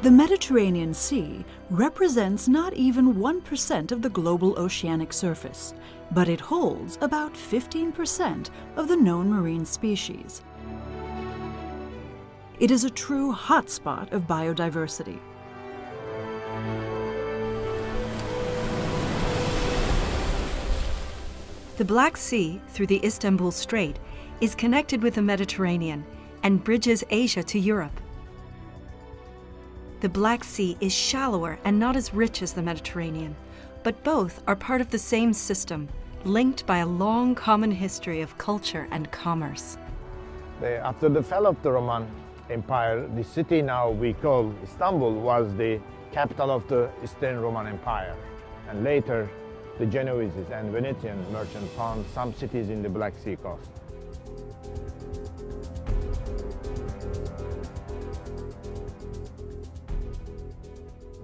The Mediterranean Sea represents not even 1% of the global oceanic surface, but it holds about 15% of the known marine species. It is a true hotspot of biodiversity. The Black Sea, through the Istanbul Strait, is connected with the Mediterranean and bridges Asia to Europe. The Black Sea is shallower and not as rich as the Mediterranean, but both are part of the same system, linked by a long common history of culture and commerce. After the fall of the Roman Empire, the city now we call Istanbul was the capital of the Eastern Roman Empire. And later, the Genoese and Venetian merchants found some cities in the Black Sea coast.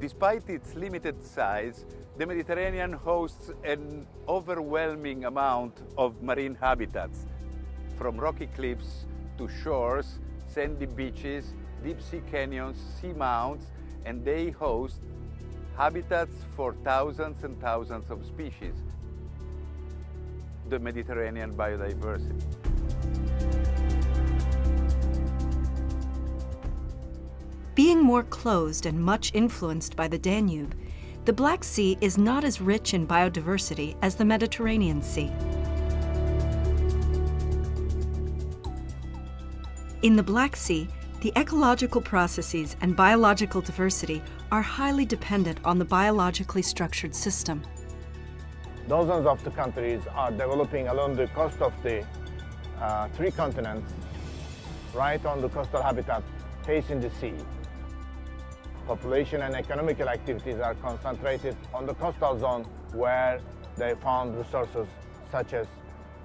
Despite its limited size, the Mediterranean hosts an overwhelming amount of marine habitats, from rocky cliffs to shores, sandy beaches, deep sea canyons, sea mounts, and they host habitats for thousands and thousands of species. The Mediterranean biodiversity. Being more closed and much influenced by the Danube, the Black Sea is not as rich in biodiversity as the Mediterranean Sea. In the Black Sea, the ecological processes and biological diversity are highly dependent on the biologically structured system. Dozens of the countries are developing along the coast of the three continents, right on the coastal habitat facing the sea. Population and economical activities are concentrated on the coastal zone where they found resources such as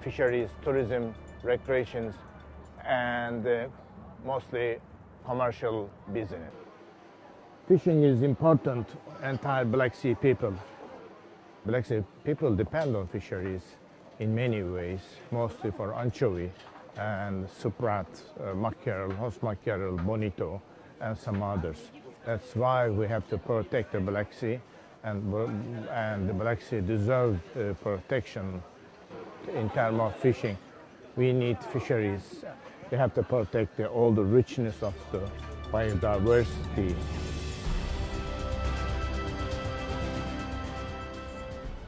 fisheries, tourism, recreations, and mostly commercial business. Fishing is important for entire Black Sea people. Black Sea people depend on fisheries in many ways, mostly for anchovy and suprat, mackerel, horse mackerel, bonito, and some others. That's why we have to protect the Black Sea, and the Black Sea deserves protection in terms of fishing. We need fisheries. We have to protect all the richness of the biodiversity.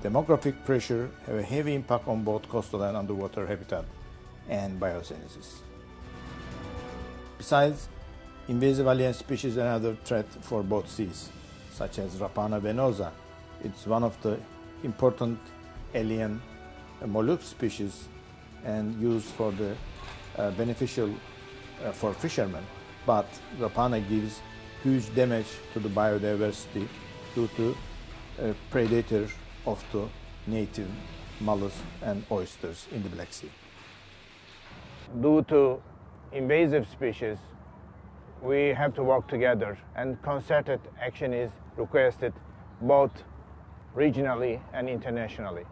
Demographic pressure have a heavy impact on both coastal and underwater habitat and biosynthesis. Besides, invasive alien species are another threat for both seas, such as Rapana venosa. It's one of the important alien mollusk species and used for the beneficial for fishermen, but Rapana gives huge damage to the biodiversity due to a predator of the native mollusks and oysters in the Black Sea. Due to invasive species, we have to work together, and concerted action is requested both regionally and internationally.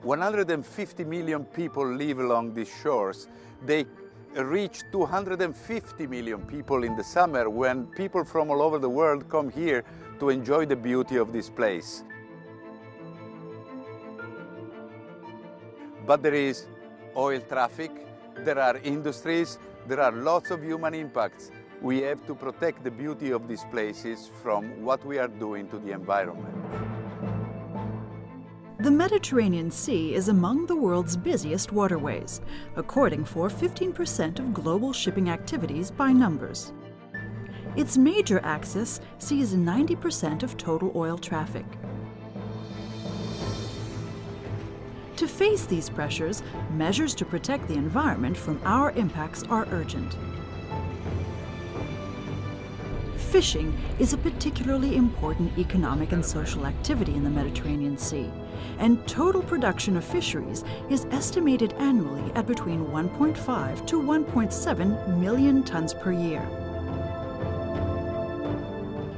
150 million people live along these shores. They reach 250 million people in the summer when people from all over the world come here to enjoy the beauty of this place. But there is oil traffic, there are industries, there are lots of human impacts. We have to protect the beauty of these places from what we are doing to the environment. The Mediterranean Sea is among the world's busiest waterways, according for 15% of global shipping activities by numbers. Its major axis sees 90% of total oil traffic. To face these pressures, measures to protect the environment from our impacts are urgent. Fishing is a particularly important economic and social activity in the Mediterranean Sea, and total production of fisheries is estimated annually at between 1.5 to 1.7 million tons per year.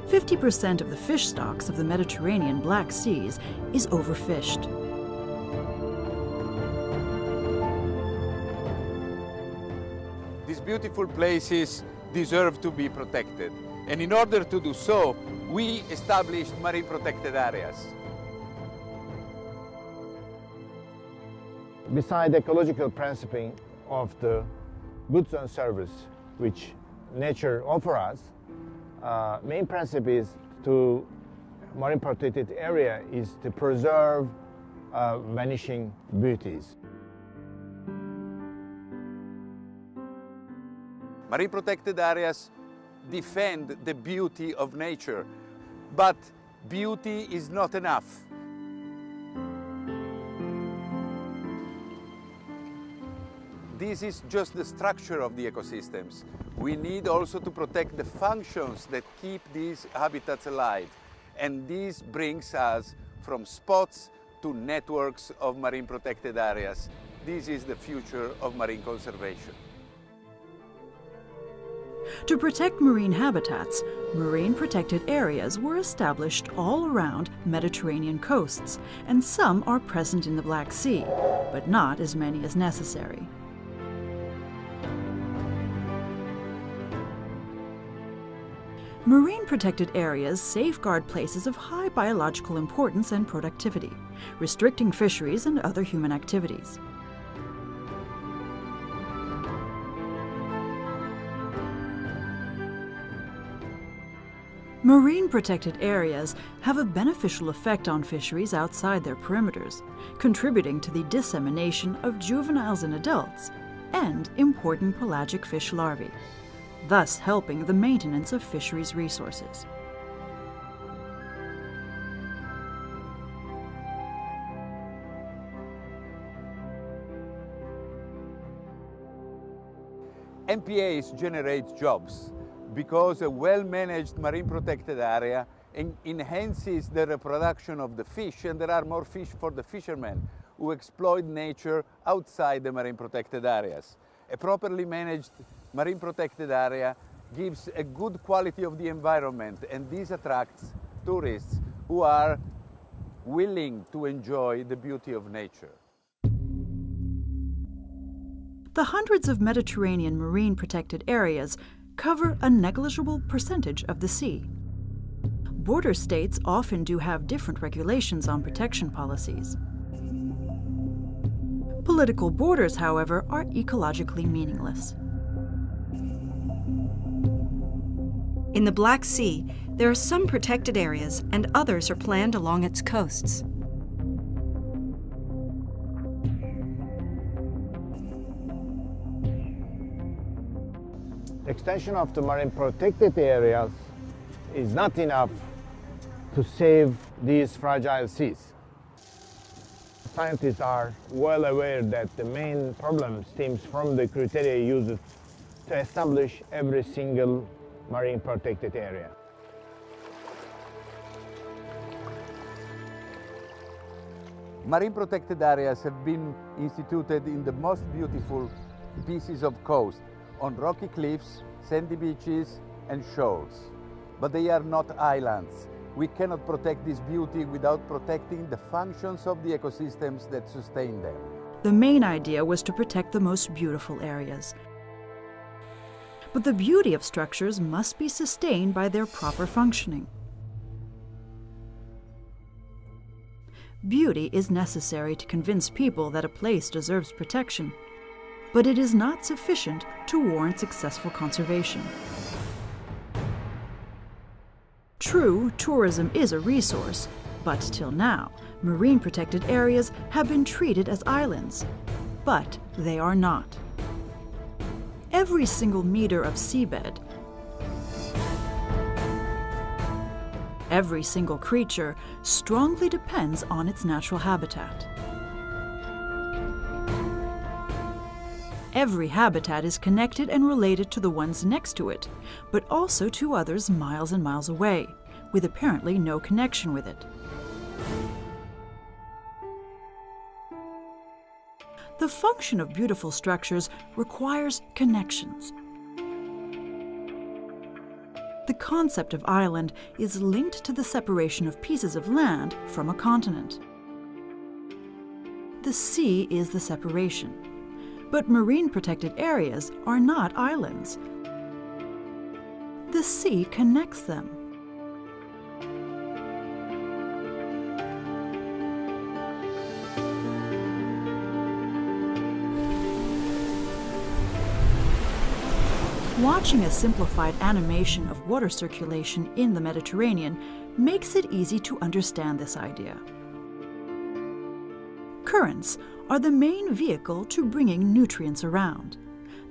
50% of the fish stocks of the Mediterranean Black Seas is overfished. beautiful places deserve to be protected. And in order to do so, we established marine protected areas. Beside the ecological principle of the goods and service which nature offers us, main principle is to marine protected area is to preserve vanishing beauties. Marine protected areas defend the beauty of nature, but beauty is not enough. This is just the structure of the ecosystems. We need also to protect the functions that keep these habitats alive. And this brings us from spots to networks of marine protected areas. This is the future of marine conservation. To protect marine habitats, marine protected areas were established all around Mediterranean coasts, and some are present in the Black Sea, but not as many as necessary. Marine protected areas safeguard places of high biological importance and productivity, restricting fisheries and other human activities. Marine protected areas have a beneficial effect on fisheries outside their perimeters, contributing to the dissemination of juveniles and adults and important pelagic fish larvae, thus helping the maintenance of fisheries resources. MPAs generate jobs because a well-managed marine protected area enhances the reproduction of the fish, and there are more fish for the fishermen who exploit nature outside the marine protected areas. A properly managed marine protected area gives a good quality of the environment, and this attracts tourists who are willing to enjoy the beauty of nature. The hundreds of Mediterranean marine protected areas cover a negligible percentage of the sea. Border states often do have different regulations on protection policies. Political borders, however, are ecologically meaningless. In the Black Sea, there are some protected areas and others are planned along its coasts. Extension of the marine protected areas is not enough to save these fragile seas. Scientists are well aware that the main problem stems from the criteria used to establish every single marine protected area. Marine protected areas have been instituted in the most beautiful pieces of coast, on rocky cliffs, sandy beaches and shoals. But they are not islands. We cannot protect this beauty without protecting the functions of the ecosystems that sustain them. The main idea was to protect the most beautiful areas. But the beauty of structures must be sustained by their proper functioning. Beauty is necessary to convince people that a place deserves protection, but it is not sufficient to warrant successful conservation. True, tourism is a resource, but till now, marine protected areas have been treated as islands. But they are not. Every single meter of seabed, every single creature strongly depends on its natural habitat. Every habitat is connected and related to the ones next to it, but also to others miles and miles away, with apparently no connection with it. The function of beautiful structures requires connections. The concept of island is linked to the separation of pieces of land from a continent. The sea is the separation. But marine protected areas are not islands. The sea connects them. Watching a simplified animation of water circulation in the Mediterranean makes it easy to understand this idea. Currents are the main vehicle to bringing nutrients around.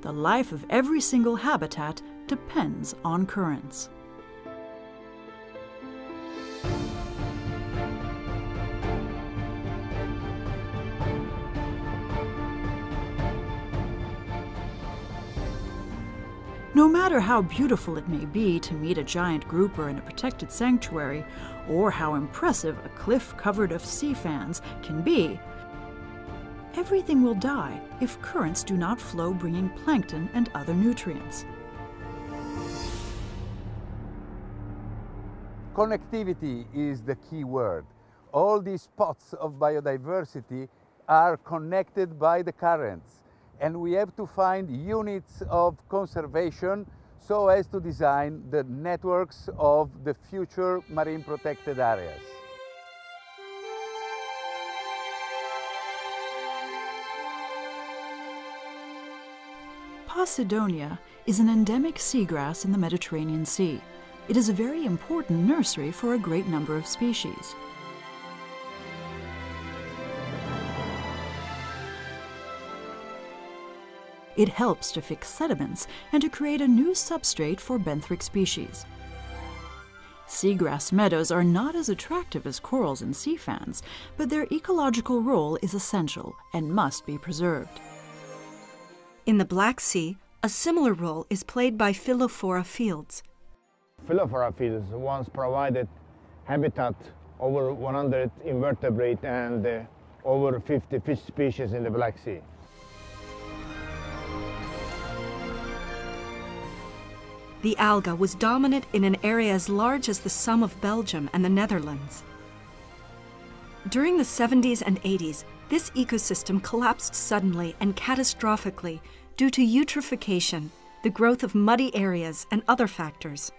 The life of every single habitat depends on currents. No matter how beautiful it may be to meet a giant grouper in a protected sanctuary, or how impressive a cliff covered of sea fans can be, everything will die if currents do not flow, bringing plankton and other nutrients. Connectivity is the key word. All these spots of biodiversity are connected by the currents, and we have to find units of conservation so as to design the networks of the future marine protected areas. Posidonia is an endemic seagrass in the Mediterranean Sea. It is a very important nursery for a great number of species. It helps to fix sediments and to create a new substrate for benthic species. Seagrass meadows are not as attractive as corals and sea fans, but their ecological role is essential and must be preserved. In the Black Sea, a similar role is played by Philophora fields. Philophora fields once provided habitat over 100 invertebrate and over 50 fish species in the Black Sea. The alga was dominant in an area as large as the sum of Belgium and the Netherlands. During the 70s and 80s, this ecosystem collapsed suddenly and catastrophically due to eutrophication, the growth of muddy areas, and other factors.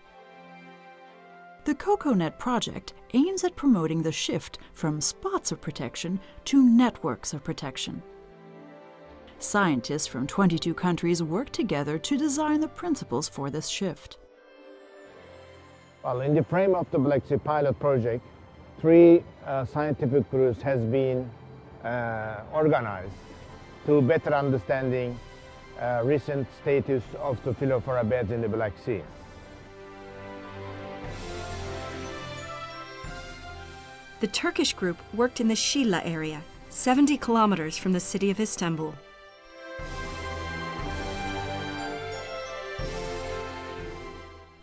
The COCONET project aims at promoting the shift from spots of protection to networks of protection. Scientists from 22 countries work together to design the principles for this shift. Well, in the frame of the Black Sea pilot project, 3 scientific groups has been organized to better understanding recent status of the Philophora beds in the Black Sea. The Turkish group worked in the Şile area, 70 kilometers from the city of Istanbul.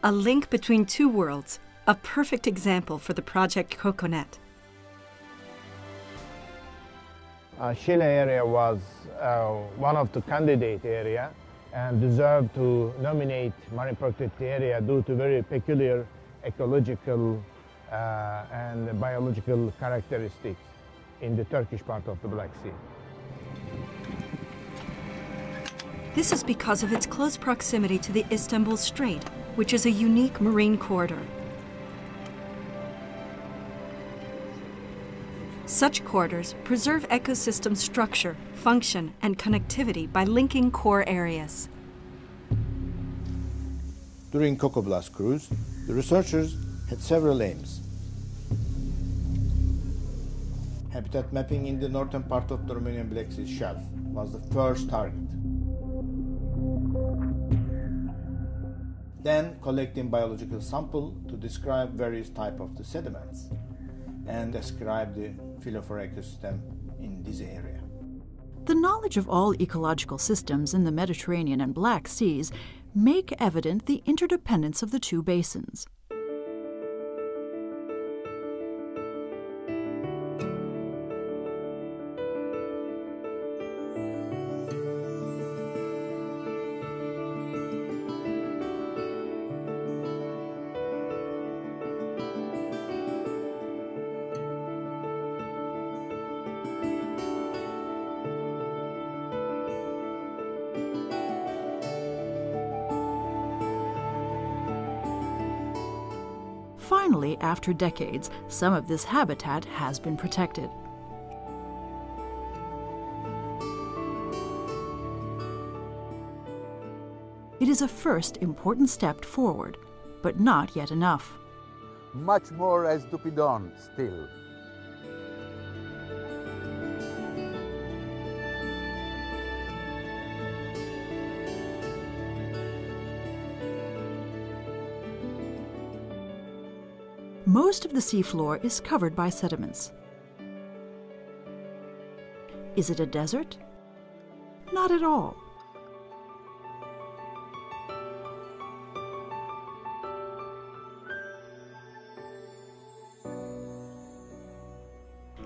A link between 2 worlds, a perfect example for the project COCONET. Şile area was one of the candidate area and deserved to nominate marine protected area due to very peculiar ecological and biological characteristics in the Turkish part of the Black Sea. This is because of its close proximity to the Istanbul Strait, which is a unique marine corridor. Such corridors preserve ecosystem structure, function, and connectivity by linking core areas. During COCOBLAST cruise, the researchers had several aims. Habitat mapping in the northern part of the Romanian Black Sea shelf was the first target. Then collecting biological sample to describe various types of the sediments and describe the Philophora ecosystem in this area. The knowledge of all ecological systems in the Mediterranean and Black Seas make evident the interdependence of the 2 basins. Finally, after decades, some of this habitat has been protected. It is a first important step forward, but not yet enough. Much more has to be done still. Most of the seafloor is covered by sediments. Is it a desert? Not at all.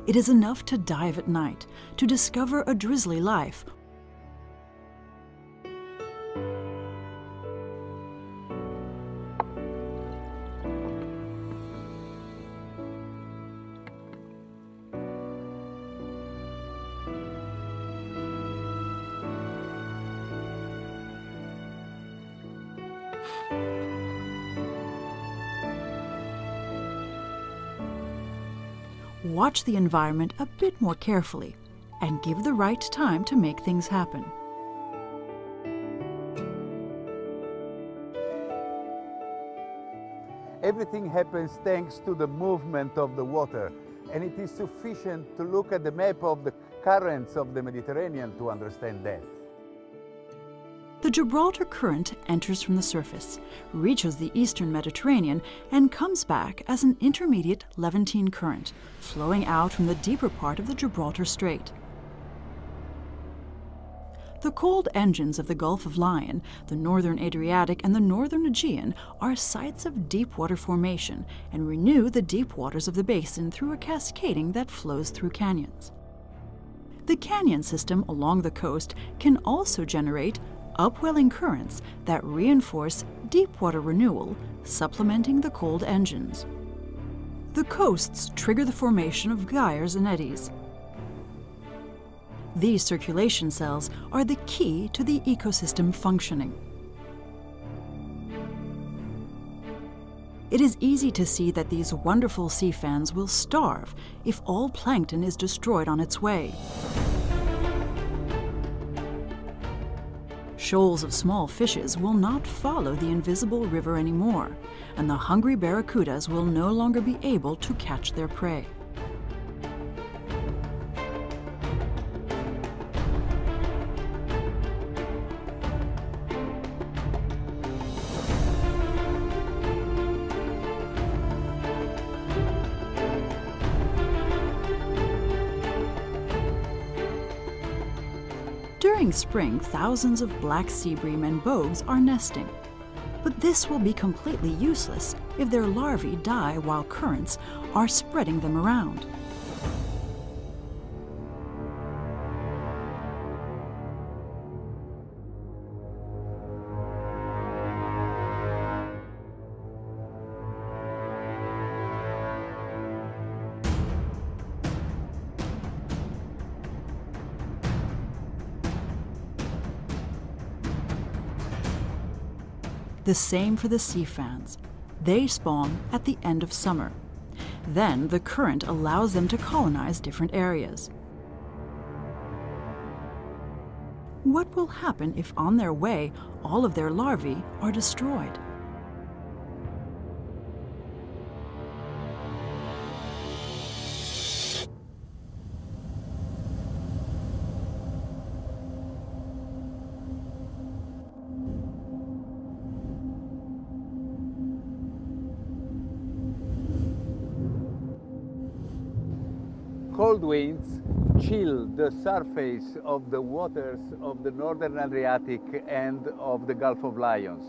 It is enough to dive at night, to discover a drizzly life, watch the environment a bit more carefully, and give the right time to make things happen. Everything happens thanks to the movement of the water, and it is sufficient to look at the map of the currents of the Mediterranean to understand that. The Gibraltar Current enters from the surface, reaches the eastern Mediterranean, and comes back as an intermediate Levantine current, flowing out from the deeper part of the Gibraltar Strait. The cold engines of the Gulf of Lion, the northern Adriatic, and the northern Aegean are sites of deep water formation and renew the deep waters of the basin through a cascading that flows through canyons. The canyon system along the coast can also generate upwelling currents that reinforce deep water renewal, supplementing the cold engines. The coasts trigger the formation of gyres and eddies. These circulation cells are the key to the ecosystem functioning. It is easy to see that these wonderful sea fans will starve if all plankton is destroyed on its way. Shoals of small fishes will not follow the invisible river anymore, and the hungry barracudas will no longer be able to catch their prey. During spring, thousands of black sea bream and bogues are nesting. But this will be completely useless if their larvae die while currents are spreading them around. The same for the sea fans. They spawn at the end of summer. Then the current allows them to colonize different areas. What will happen if on their way all of their larvae are destroyed? Cold winds chill the surface of the waters of the northern Adriatic and of the Gulf of Lions.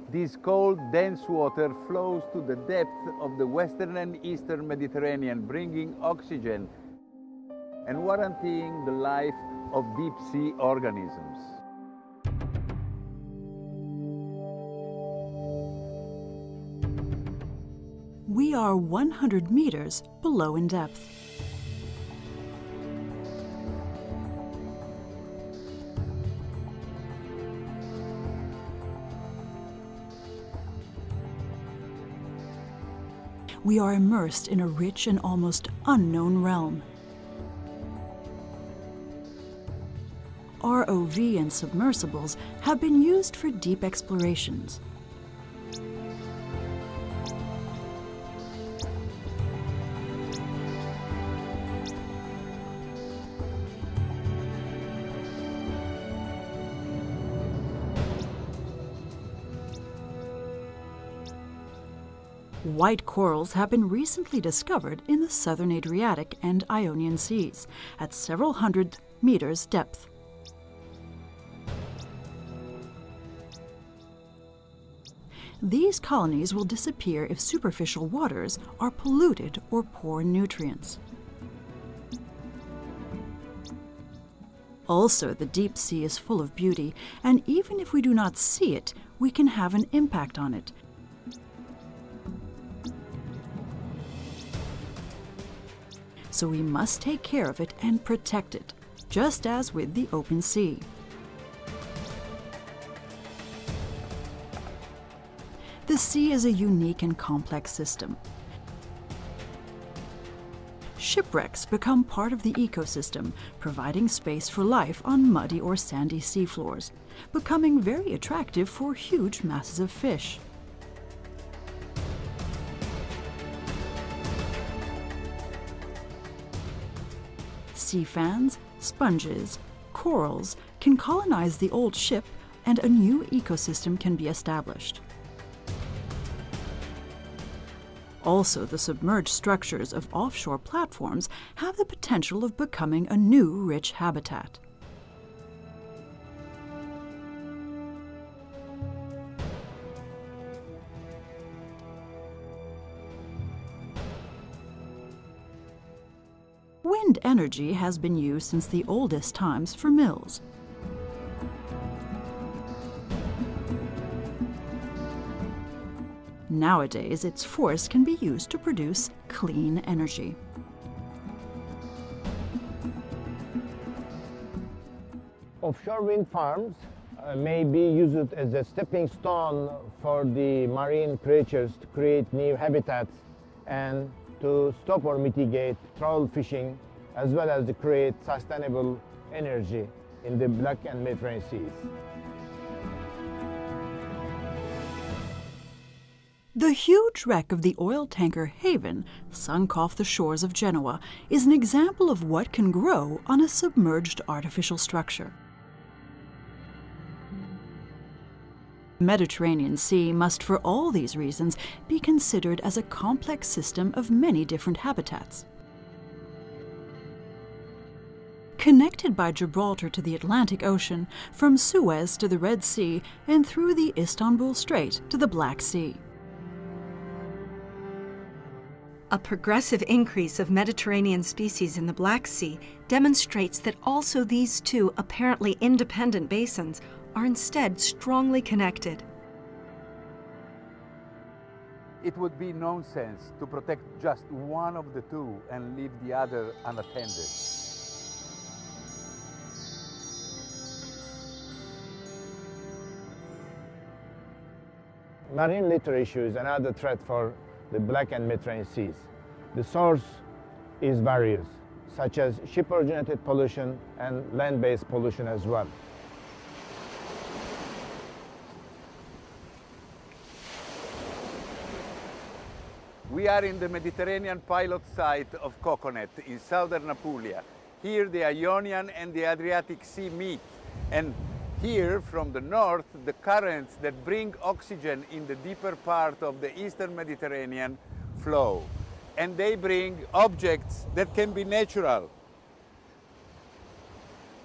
This cold, dense water flows to the depth of the western and eastern Mediterranean, bringing oxygen and guaranteeing the life of deep-sea organisms. We are 100 meters below in depth. we are immersed in a rich and almost unknown realm. ROV and submersibles have been used for deep explorations. White corals have been recently discovered in the southern Adriatic and Ionian Seas at several hundred meters depth. These colonies will disappear if superficial waters are polluted or poor in nutrients. Also, the deep sea is full of beauty, and even if we do not see it, we can have an impact on it. So we must take care of it and protect it, just as with the open sea. The sea is a unique and complex system. Shipwrecks become part of the ecosystem, providing space for life on muddy or sandy seafloors, becoming very attractive for huge masses of fish. Sea fans, sponges, corals can colonize the old ship, and a new ecosystem can be established. Also, the submerged structures of offshore platforms have the potential of becoming a new rich habitat. Wind energy has been used since the oldest times for mills. Nowadays, its force can be used to produce clean energy. Offshore wind farms may be used as a stepping stone for the marine creatures to create new habitats and to stop or mitigate trawl fishing, as well as to create sustainable energy in the Black and Mediterranean seas. The huge wreck of the oil tanker Haven, sunk off the shores of Genoa, is an example of what can grow on a submerged artificial structure. The Mediterranean Sea must, for all these reasons, be considered as a complex system of many different habitats. Connected by Gibraltar to the Atlantic Ocean, from Suez to the Red Sea, and through the Istanbul Strait to the Black Sea. A progressive increase of Mediterranean species in the Black Sea demonstrates that also these two apparently independent basins are instead strongly connected. It would be nonsense to protect just one of the two and leave the other unattended. Marine litter issue is another threat for the Black and Mediterranean seas. The source is various, such as ship-originated pollution and land-based pollution as well. We are in the Mediterranean pilot site of COCONET in southern Apulia. Here the Ionian and the Adriatic Sea meet, and here from the north the currents that bring oxygen in the deeper part of the eastern Mediterranean flow. And they bring objects that can be natural,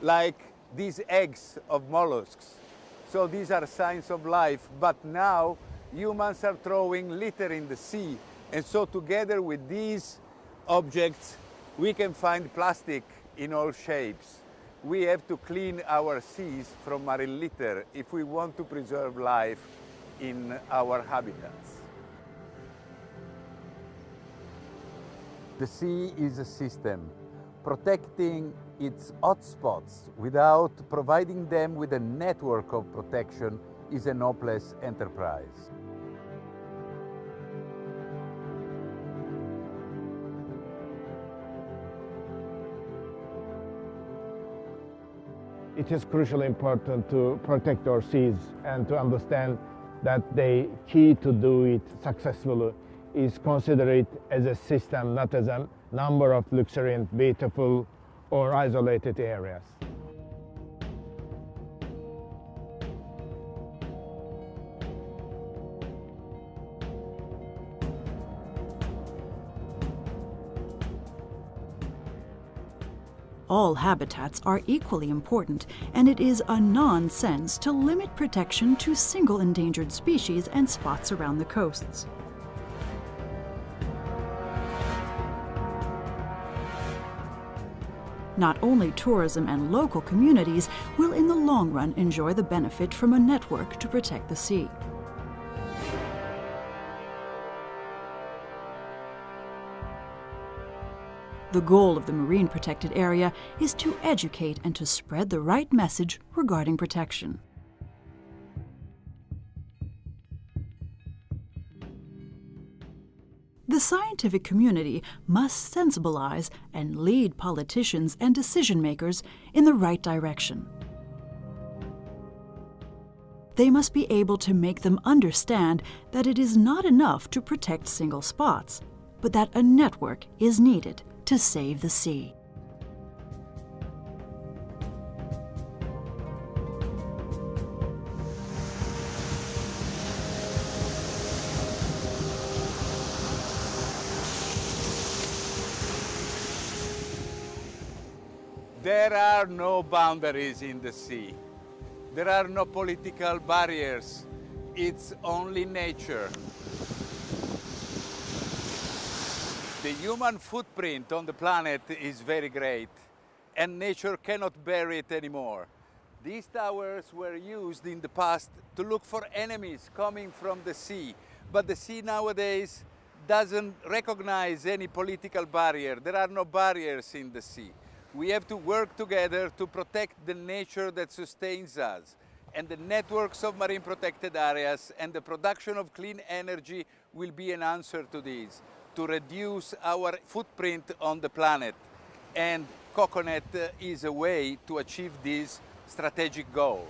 like these eggs of mollusks. So these are signs of life, but now humans are throwing litter in the sea. And so together with these objects, we can find plastic in all shapes. We have to clean our seas from marine litter if we want to preserve life in our habitats. The sea is a system. Protecting its hotspots without providing them with a network of protection is a hopeless enterprise. It is crucially important to protect our seas and to understand that the key to do it successfully is consider it as a system, not as a number of luxuriant, beautiful or isolated areas. All habitats are equally important, and it is a nonsense to limit protection to single endangered species and spots around the coasts. Not only tourism and local communities will in the long run enjoy the benefit from a network to protect the sea. The goal of the Marine Protected Area is to educate and to spread the right message regarding protection. The scientific community must sensibilize and lead politicians and decision-makers in the right direction. They must be able to make them understand that it is not enough to protect single spots, but that a network is needed to save the sea. There are no boundaries in the sea. There are no political barriers. It's only nature. The human footprint on the planet is very great, and nature cannot bear it anymore. These towers were used in the past to look for enemies coming from the sea, but the sea nowadays doesn't recognize any political barrier. There are no barriers in the sea. We have to work together to protect the nature that sustains us. And the networks of marine protected areas and the production of clean energy will be an answer to these, to reduce our footprint on the planet. And COCONET is a way to achieve this strategic goal.